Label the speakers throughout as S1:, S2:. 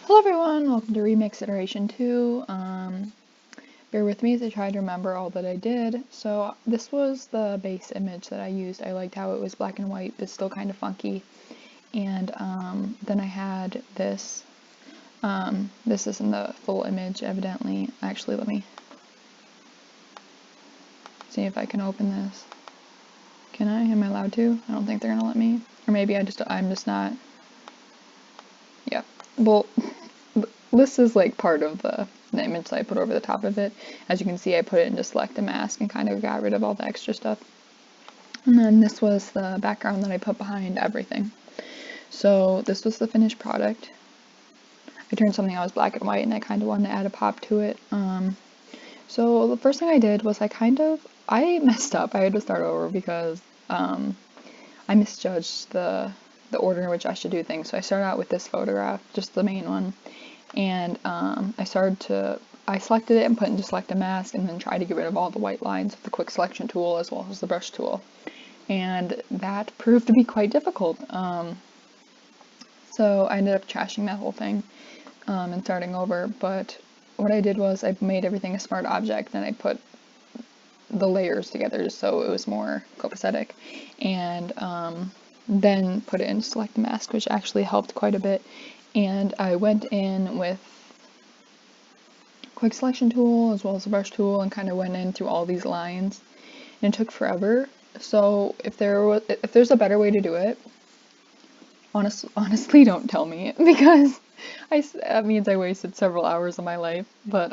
S1: Hello everyone, welcome to Remix Iteration 2. Bear with me as I try to remember all that I did. So this was the base image that I used. I liked how it was black and white, but still kind of funky. And then I had this. This isn't the full image, evidently. Actually, let me see if I can open this. Can I? Am I allowed to? I don't think they're gonna let me. Or maybe I'm just not. Yeah. Well, this is like part of the image that I put over the top of it. As you can see, I put it into select a mask and kind of got rid of all the extra stuff. And then this was the background that I put behind everything. So this was the finished product. I turned something that was black and white and I kind of wanted to add a pop to it. So the first thing I did was I messed up. I had to start over because I misjudged the order in which I should do things. So I started out with this photograph, just the main one. And I selected it and put into select a mask and then tried to get rid of all the white lines with the quick selection tool as well as the brush tool. And that proved to be quite difficult. So I ended up trashing that whole thing and starting over. But what I did was I made everything a smart object and I put the layers together just so it was more copacetic. And then put it in select mask, which actually helped quite a bit. And I went in with quick selection tool as well as the brush tool and kind of went in through all these lines, and it took forever. So if there's a better way to do it, honestly don't tell me, because that means I wasted several hours of my life. But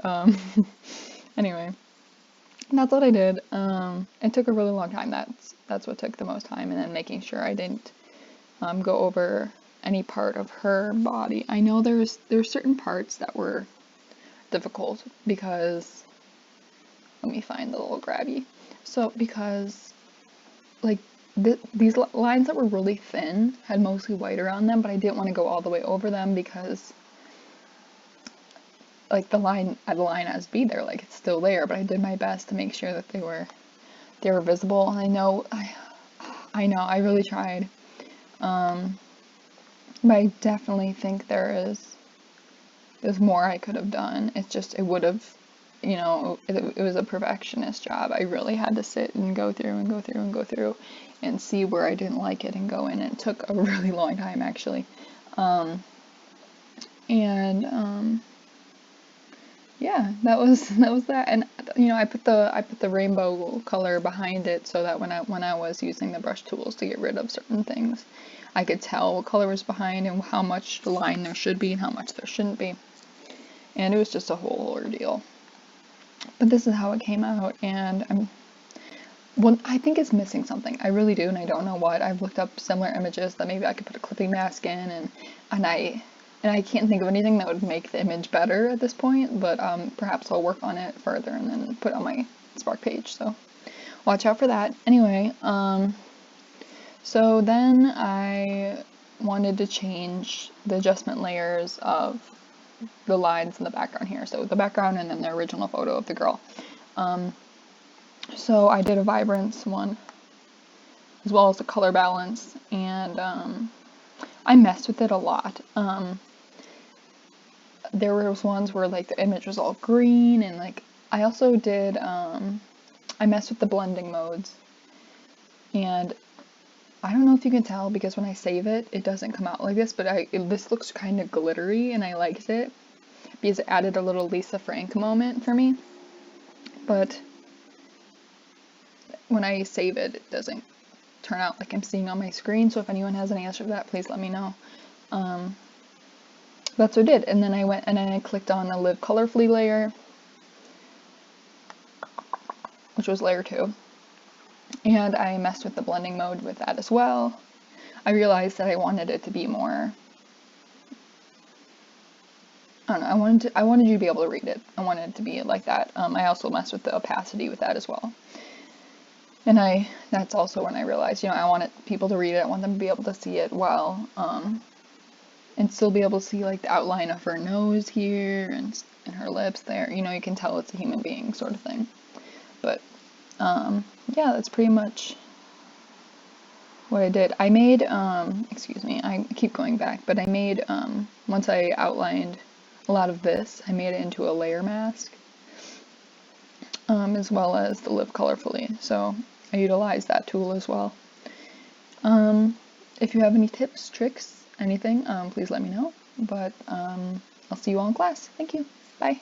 S1: anyway, that's what I did. It took a really long time. That's what took the most time, and then making sure I didn't go over any part of her body. I know there's certain parts that were difficult because, let me find the little grabby. So because like these lines that were really thin had mostly white around them, but I didn't want to go all the way over them because like the line has to be there, like it's still there, but I did my best to make sure that they were visible. And I know I really tried. But I definitely think there's more I could have done. It's just, it would have, it was a perfectionist job. I really had to sit and go through and go through and go through and see where I didn't like it and go in. It took a really long time, actually. Yeah, that was that. And I put the rainbow color behind it so that when I was using the brush tools to get rid of certain things, I could tell what color was behind and how much line there should be and how much there shouldn't be. And it was just a whole ordeal. But this is how it came out, and I think it's missing something. I really do, and I don't know what. I've looked up similar images that maybe I could put a clipping mask in, and I can't think of anything that would make the image better at this point, but perhaps I'll work on it further and then put it on my Spark page, so watch out for that. Anyway, so then I wanted to change the adjustment layers of the lines in the background here. So the background and then the original photo of the girl. So I did a vibrance one as well as a color balance, and I messed with it a lot. There was ones where like the image was all green, and like I also did I messed with the blending modes, and I don't know if you can tell because when I save it, it doesn't come out like this, but this looks kind of glittery, and I liked it because it added a little Lisa Frank moment for me. But when I save it, it doesn't turn out like I'm seeing on my screen. So if anyone has an answer to that, please let me know. That's what I did. And then I went and I clicked on the Live Colorfully layer, which was layer 2. And I messed with the blending mode with that as well. I realized that I wanted it to be more, I don't know, I wanted you to be able to read it. I wanted it to be like that. I also messed with the opacity with that as well. And that's also when I realized, I wanted people to read it. I want them to be able to see it well, and still be able to see like the outline of her nose here and her lips there. You can tell it's a human being sort of thing. But yeah, that's pretty much what I did, I made, excuse me, I keep going back, but I made, once I outlined a lot of this, I made it into a layer mask, as well as the Live Colorfully, so I utilized that tool as well. If you have any tips, tricks, anything, please let me know, but I'll see you all in class. Thank you. Bye.